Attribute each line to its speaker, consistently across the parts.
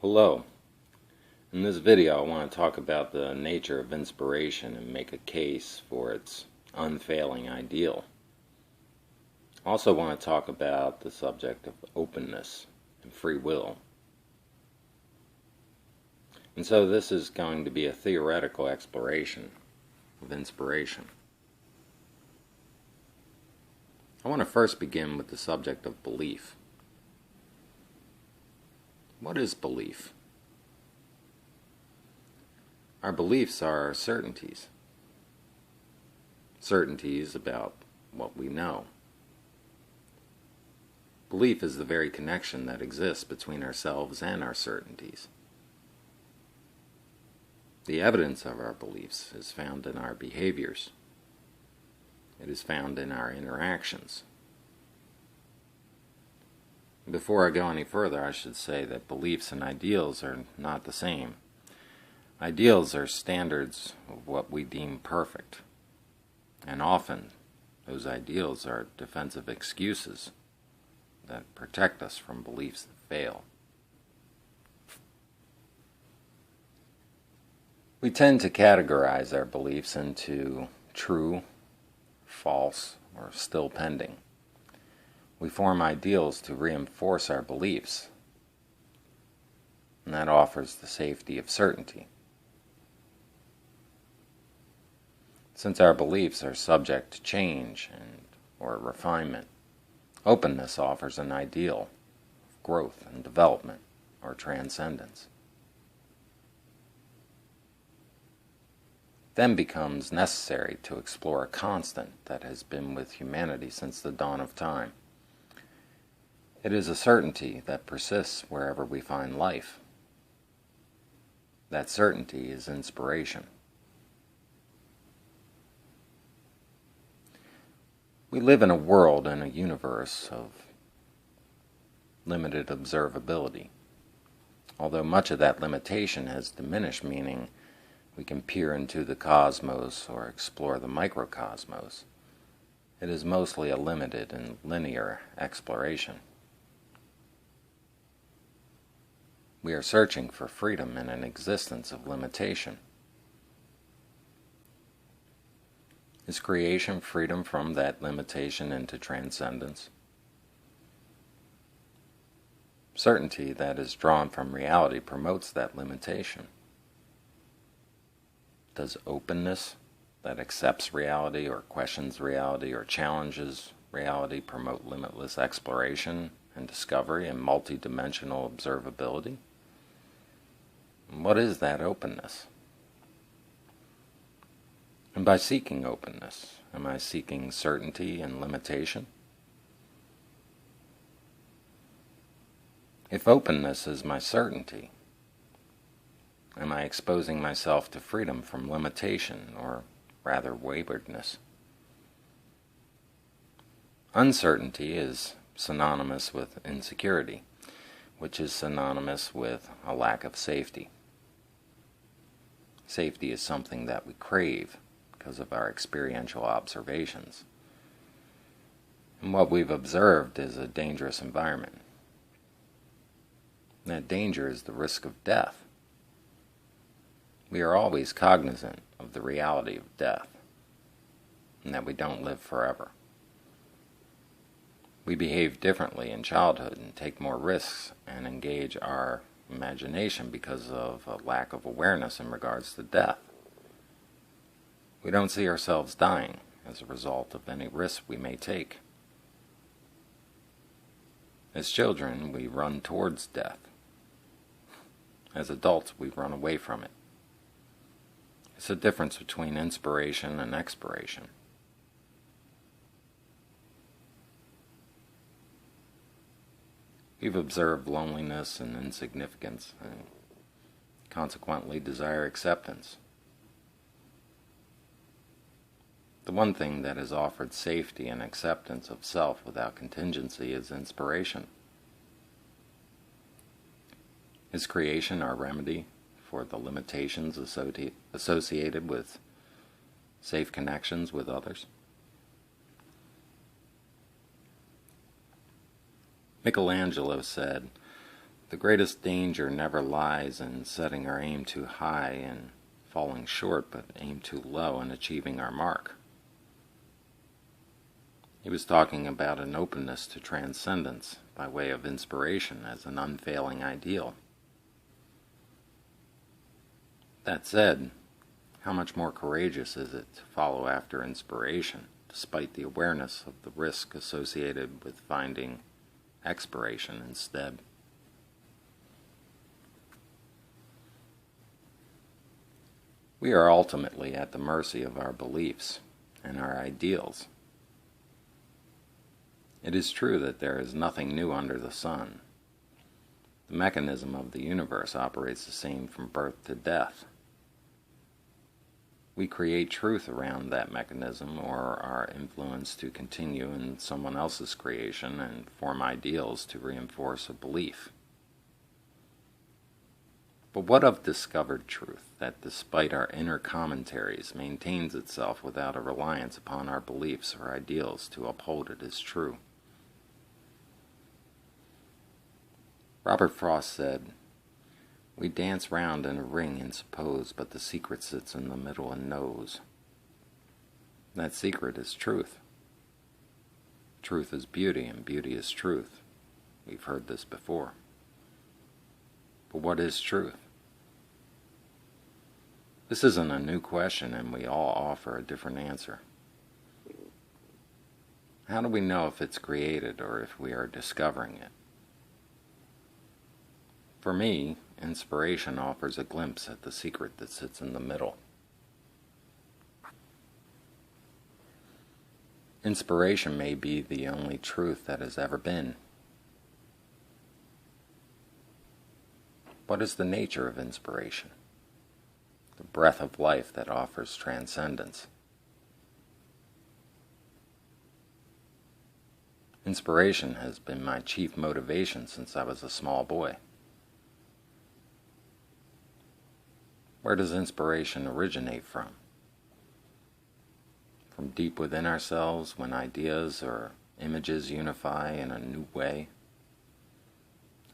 Speaker 1: Hello. In this video I want to talk about the nature of inspiration and make a case for its unfailing ideal. I also want to talk about the subject of openness and free will. And so this is going to be a theoretical exploration of inspiration. I want to first begin with the subject of belief. What is belief? Our beliefs are certainties. Certainties about what we know. Belief is the very connection that exists between ourselves and our certainties. The evidence of our beliefs is found in our behaviors. It is found in our interactions. Before I go any further, I should say that beliefs and ideals are not the same. Ideals are standards of what we deem perfect, and often those ideals are defensive excuses that protect us from beliefs that fail. We tend to categorize our beliefs into true, false, or still pending. We form ideals to reinforce our beliefs, and that offers the safety of certainty. Since our beliefs are subject to change or refinement, openness offers an ideal of growth and development or transcendence. It then becomes necessary to explore a constant that has been with humanity since the dawn of time. It is a certainty that persists wherever we find life. That certainty is inspiration. We live in a world and a universe of limited observability. Although much of that limitation has diminished, meaning we can peer into the cosmos or explore the microcosmos, it is mostly a limited and linear exploration. We are searching for freedom in an existence of limitation. Is creation freedom from that limitation into transcendence? Certainty that is drawn from reality promotes that limitation. Does openness that accepts reality or questions reality or challenges reality promote limitless exploration and discovery and multidimensional observability? What is that openness? And by seeking openness, am I seeking certainty and limitation? If openness is my certainty, am I exposing myself to freedom from limitation, or rather waywardness? Uncertainty is synonymous with insecurity, which is synonymous with a lack of safety. Safety is something that we crave because of our experiential observations. And what we've observed is a dangerous environment. And that danger is the risk of death. We are always cognizant of the reality of death, and that we don't live forever. We behave differently in childhood and take more risks and engage our imagination because of a lack of awareness in regards to death. We don't see ourselves dying as a result of any risk we may take. As children, we run towards death. As adults, we run away from it. It's a difference between inspiration and expiration. We've observed loneliness and insignificance, and consequently desire acceptance. The one thing that has offered safety and acceptance of self without contingency is inspiration. Is creation our remedy for the limitations associated with safe connections with others? Michelangelo said, The greatest danger never lies in setting our aim too high and falling short, but aim too low and achieving our mark. He was talking about an openness to transcendence by way of inspiration as an unfailing ideal. That said, how much more courageous is it to follow after inspiration, despite the awareness of the risk associated with finding expiration instead? We are ultimately at the mercy of our beliefs and our ideals. It is true that there is nothing new under the sun. The mechanism of the universe operates the same from birth to death. We create truth around that mechanism, or are influenced to continue in someone else's creation and form ideals to reinforce a belief. But what of discovered truth that, despite our inner commentaries, maintains itself without a reliance upon our beliefs or ideals to uphold it as true? Robert Frost said, "We dance round in a ring and suppose, but the secret sits in the middle and knows." That secret is truth. Truth is beauty, and beauty is truth. We've heard this before. But what is truth? This isn't a new question, and we all offer a different answer. How do we know if it's created or if we are discovering it? For me, inspiration offers a glimpse at the secret that sits in the middle. Inspiration may be the only truth that has ever been. What is the nature of inspiration? The breath of life that offers transcendence. Inspiration has been my chief motivation since I was a small boy. Where does inspiration originate from? From deep within ourselves, when ideas or images unify in a new way?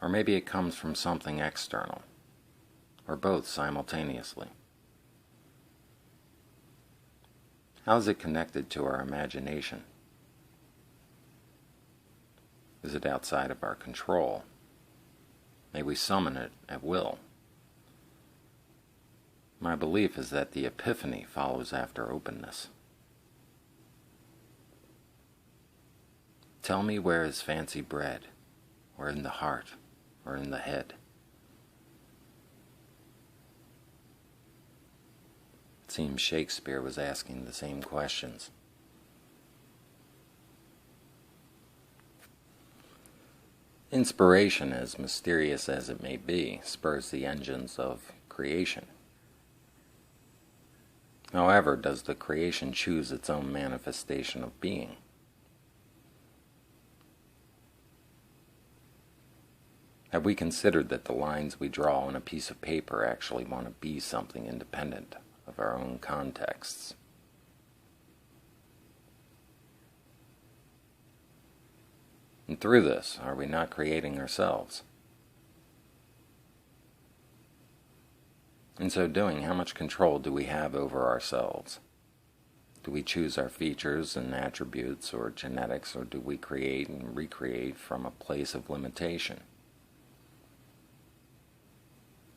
Speaker 1: Or maybe it comes from something external, or both simultaneously. How is it connected to our imagination? Is it outside of our control? May we summon it at will? My belief is that the epiphany follows after openness. Tell me, where is fancy bred, or in the heart, or in the head? It seems Shakespeare was asking the same questions. Inspiration, as mysterious as it may be, spurs the engines of creation. However, does the creation choose its own manifestation of being? Have we considered that the lines we draw on a piece of paper actually want to be something independent of our own contexts? And through this, are we not creating ourselves? In so doing, how much control do we have over ourselves? Do we choose our features and attributes or genetics, or do we create and recreate from a place of limitation?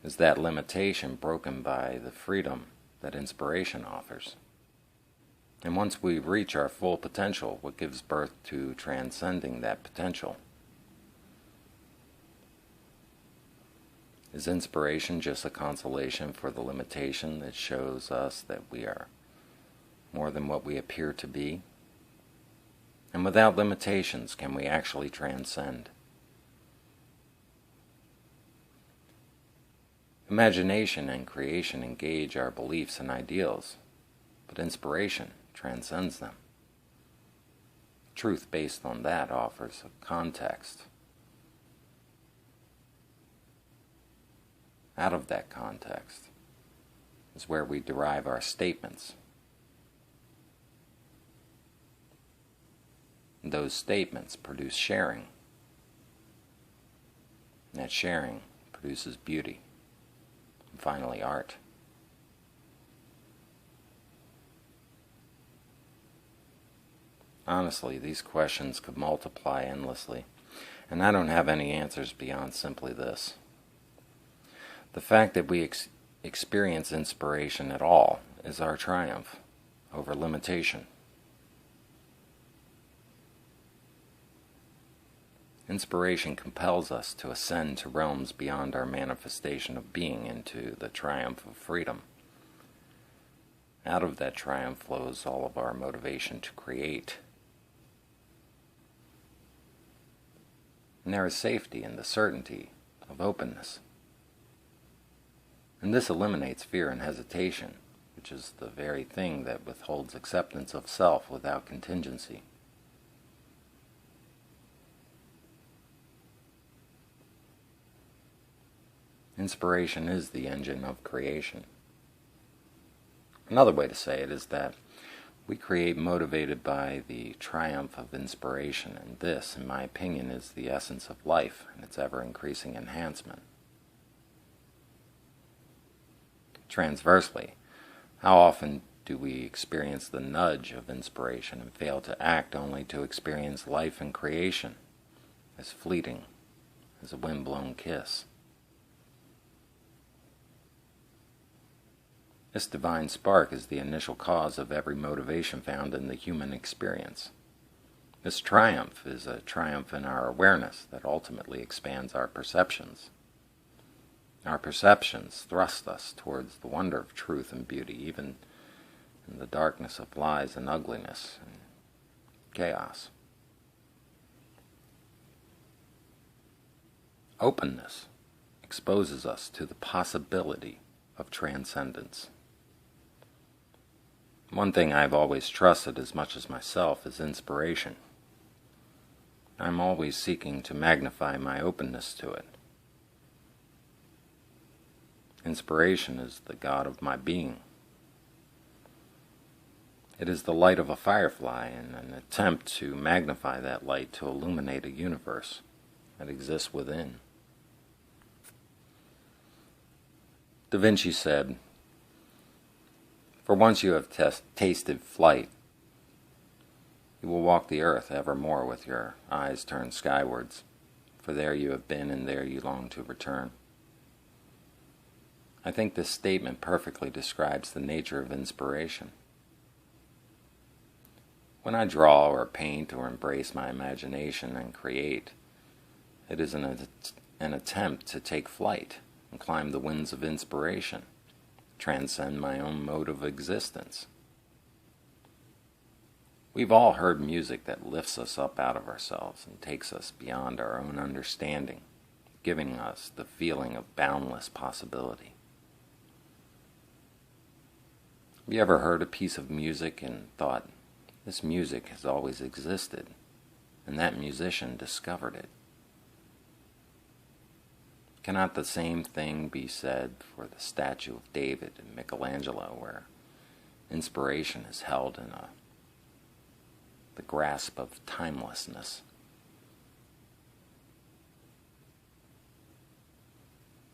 Speaker 1: Is that limitation broken by the freedom that inspiration offers? And once we reach our full potential, what gives birth to transcending that potential? Is inspiration just a consolation for the limitation that shows us that we are more than what we appear to be? And without limitations, can we actually transcend? Imagination and creation engage our beliefs and ideals, but inspiration transcends them. Truth based on that offers a context. Out of that context is where we derive our statements. And those statements produce sharing. and that sharing produces beauty, and finally art. Honestly, these questions could multiply endlessly, and I don't have any answers beyond simply this. The fact that we experience inspiration at all is our triumph over limitation. Inspiration compels us to ascend to realms beyond our manifestation of being into the triumph of freedom. Out of that triumph flows all of our motivation to create. And there is safety in the certainty of openness. And this eliminates fear and hesitation, which is the very thing that withholds acceptance of self without contingency. Inspiration is the engine of creation. Another way to say it is that we create motivated by the triumph of inspiration, and this, in my opinion, is the essence of life and its ever-increasing enhancement. Transversely, how often do we experience the nudge of inspiration and fail to act only to experience life and creation as fleeting as a wind-blown kiss? This divine spark is the initial cause of every motivation found in the human experience. This triumph is a triumph in our awareness that ultimately expands our perceptions. Our perceptions thrust us towards the wonder of truth and beauty, even in the darkness of lies and ugliness and chaos. Openness exposes us to the possibility of transcendence. One thing I've always trusted as much as myself is inspiration. I'm always seeking to magnify my openness to it. Inspiration is the god of my being. It is the light of a firefly in an attempt to magnify that light to illuminate a universe that exists within. Da Vinci said, "For once you have tasted flight, you will walk the earth evermore with your eyes turned skywards, for there you have been and there you long to return." I think this statement perfectly describes the nature of inspiration. When I draw or paint or embrace my imagination and create, it is an attempt to take flight and climb the winds of inspiration, transcend my own mode of existence. We've all heard music that lifts us up out of ourselves and takes us beyond our own understanding, giving us the feeling of boundless possibility. Have you ever heard a piece of music and thought, this music has always existed, and that musician discovered it? Cannot the same thing be said for the statue of David and Michelangelo, where inspiration is held in the grasp of timelessness?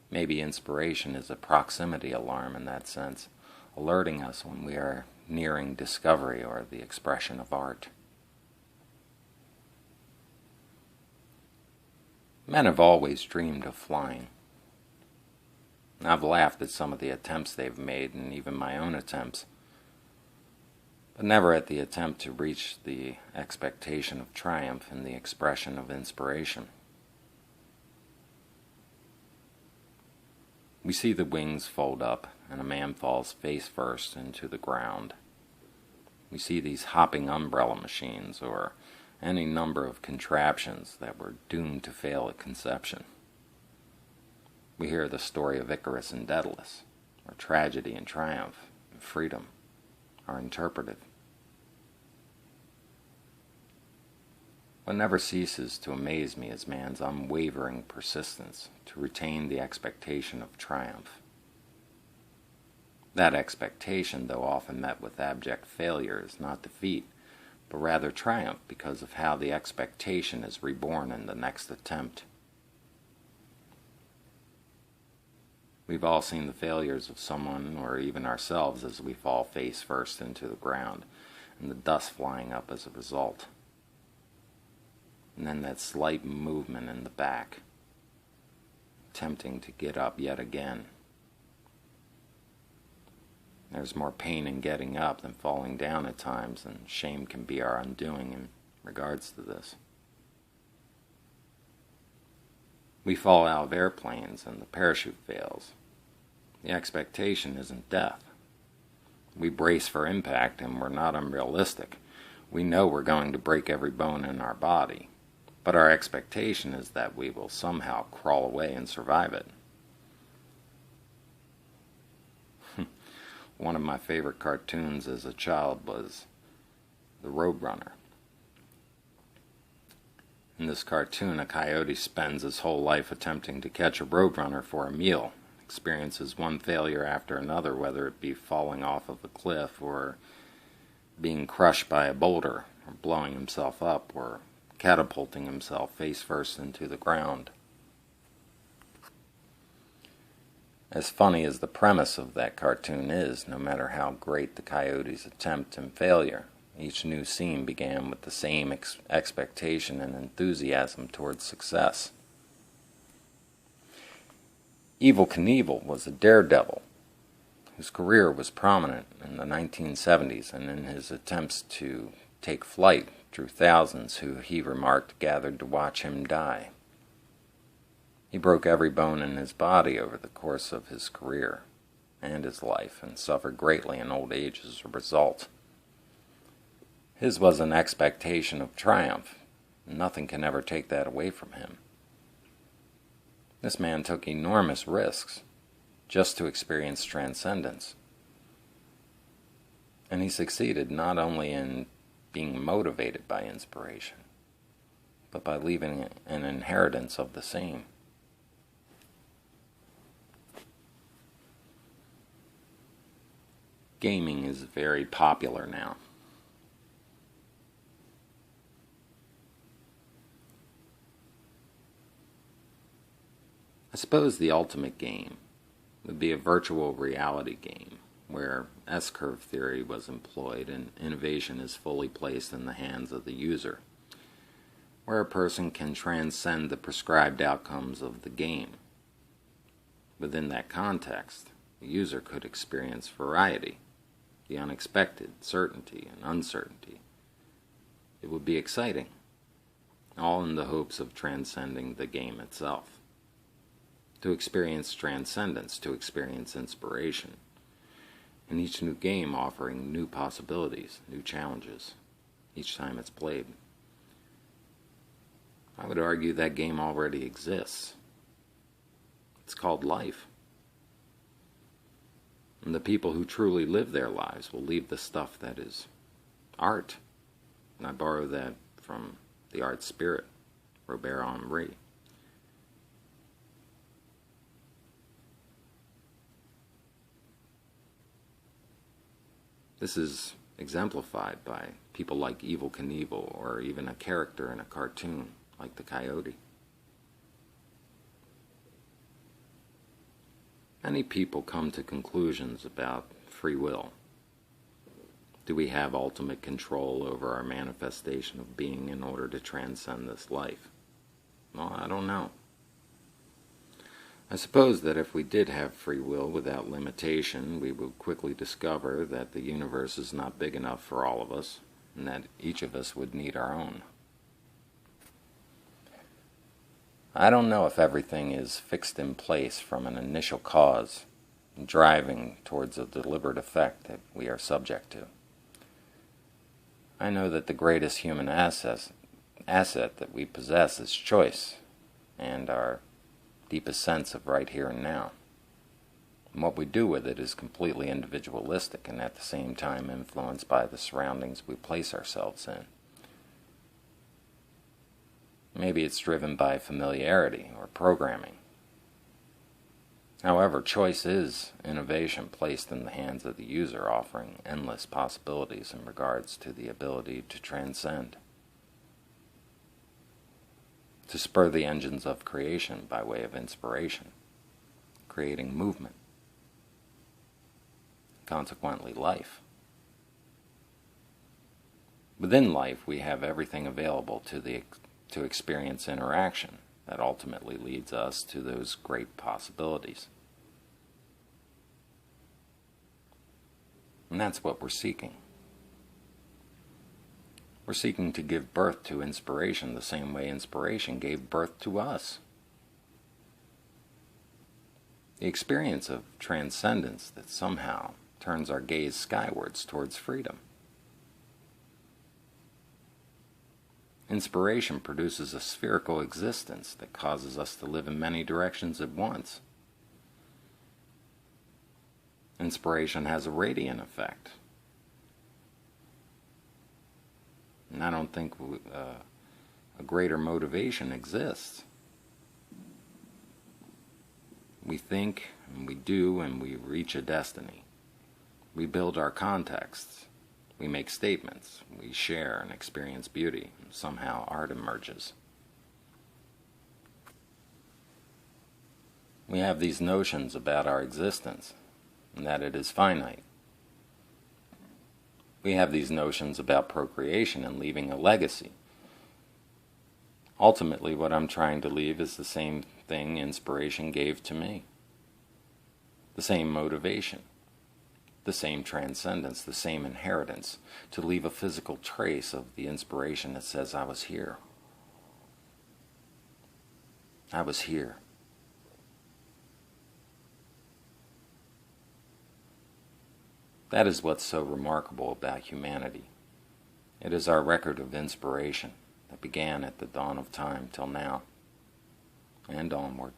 Speaker 1: Maybe inspiration is a proximity alarm in that sense, alerting us when we are nearing discovery or the expression of art. Men have always dreamed of flying. I've laughed at some of the attempts they've made, and even my own attempts, but never at the attempt to reach the expectation of triumph in the expression of inspiration. We see the wings fold up, and a man falls face first into the ground. We see these hopping umbrella machines, or any number of contraptions that were doomed to fail at conception. We hear the story of Icarus and Daedalus, where tragedy and triumph and freedom are interpreted. What never ceases to amaze me is man's unwavering persistence to retain the expectation of triumph. That expectation, though often met with abject failure, is not defeat, but rather triumph because of how the expectation is reborn in the next attempt. We've all seen the failures of someone or even ourselves as we fall face first into the ground, and the dust flying up as a result. And then that slight movement in the back, attempting to get up yet again. There's more pain in getting up than falling down at times, and shame can be our undoing in regards to this. We fall out of airplanes and the parachute fails. The expectation isn't death. We brace for impact and we're not unrealistic. We know we're going to break every bone in our body, but our expectation is that we will somehow crawl away and survive it. One of my favorite cartoons as a child was The Roadrunner. In this cartoon, a coyote spends his whole life attempting to catch a roadrunner for a meal, experiences one failure after another, whether it be falling off of a cliff or being crushed by a boulder, or blowing himself up, or catapulting himself face first into the ground. As funny as the premise of that cartoon is, no matter how great the coyote's attempt and failure, each new scene began with the same expectation and enthusiasm towards success. Evel Knievel was a daredevil whose career was prominent in the 1970s, and in his attempts to take flight drew thousands who, he remarked, gathered to watch him die. He broke every bone in his body over the course of his career and his life, and suffered greatly in old age as a result. His was an expectation of triumph, and nothing can ever take that away from him. This man took enormous risks just to experience transcendence. And he succeeded not only in being motivated by inspiration, but by leaving an inheritance of the same. Gaming is very popular now. I suppose the ultimate game would be a virtual reality game where S-curve theory was employed and innovation is fully placed in the hands of the user, where a person can transcend the prescribed outcomes of the game. Within that context, the user could experience variety, the unexpected, certainty, and uncertainty. It would be exciting, all in the hopes of transcending the game itself. To experience transcendence, to experience inspiration, and each new game offering new possibilities, new challenges, each time it's played. I would argue that game already exists. It's called life. And the people who truly live their lives will leave the stuff that is art. And I borrow that from the art spirit, Robert Henri. This is exemplified by people like Evel Knievel, or even a character in a cartoon like the coyote. Many people come to conclusions about free will. Do we have ultimate control over our manifestation of being in order to transcend this life? Well, I don't know. I suppose that if we did have free will without limitation, we would quickly discover that the universe is not big enough for all of us, and that each of us would need our own. I don't know if everything is fixed in place from an initial cause, driving towards a deliberate effect that we are subject to. I know that the greatest human asset that we possess is choice, and our deepest sense of right here and now. And what we do with it is completely individualistic and at the same time influenced by the surroundings we place ourselves in. Maybe it's driven by familiarity or programming. However, choice is innovation placed in the hands of the user, offering endless possibilities in regards to the ability to transcend, to spur the engines of creation by way of inspiration, creating movement, consequently life. Within life, we have everything available to experience interaction that ultimately leads us to those great possibilities. And that's what we're seeking. We're seeking to give birth to inspiration the same way inspiration gave birth to us. The experience of transcendence that somehow turns our gaze skywards towards freedom. Inspiration produces a spherical existence that causes us to live in many directions at once. Inspiration has a radiant effect. And I don't think a greater motivation exists. We think, and we do, and we reach a destiny. We build our contexts. We make statements. We share and experience beauty. And somehow art emerges. We have these notions about our existence, and that it is finite. We have these notions about procreation and leaving a legacy. Ultimately, what I'm trying to leave is the same thing inspiration gave to me. The same motivation, the same transcendence, the same inheritance, to leave a physical trace of the inspiration that says I was here. I was here. That is what's so remarkable about humanity. It is our record of inspiration that began at the dawn of time till now, and onward.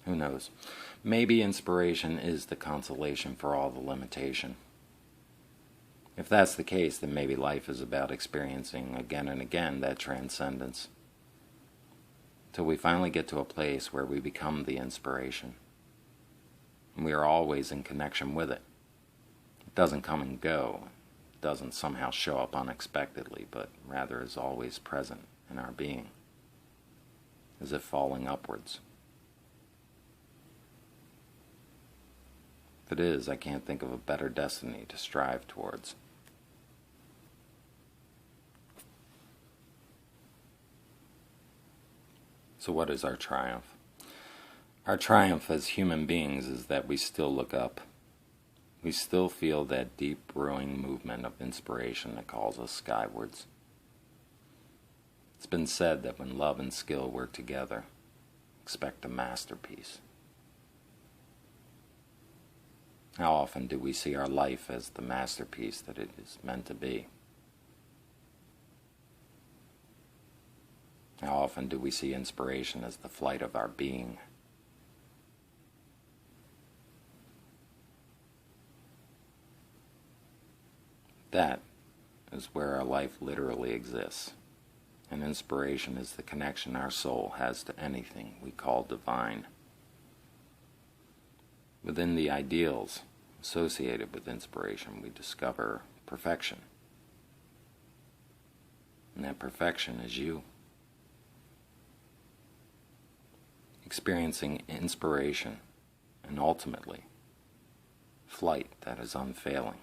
Speaker 1: Who knows? Maybe inspiration is the consolation for all the limitation. If that's the case, then maybe life is about experiencing again and again that transcendence, till we finally get to a place where we become the inspiration. And we are always in connection with it. It doesn't come and go. It doesn't somehow show up unexpectedly, but rather is always present in our being, as if falling upwards. If it is, I can't think of a better destiny to strive towards. So what is our triumph? Our triumph as human beings is that we still look up. We still feel that deep brewing movement of inspiration that calls us skywards. It's been said that when love and skill work together, expect a masterpiece. How often do we see our life as the masterpiece that it is meant to be? How often do we see inspiration as the flight of our being? That is where our life literally exists, and inspiration is the connection our soul has to anything we call divine. Within the ideals associated with inspiration, we discover perfection. And that perfection is you. Experiencing inspiration and ultimately flight that is unfailing.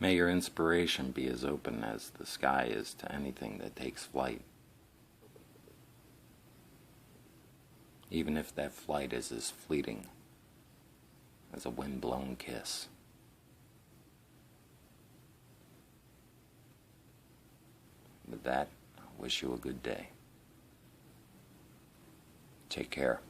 Speaker 1: May your inspiration be as open as the sky is to anything that takes flight. Even if that flight is as fleeting as a wind-blown kiss. With that, I wish you a good day. Take care.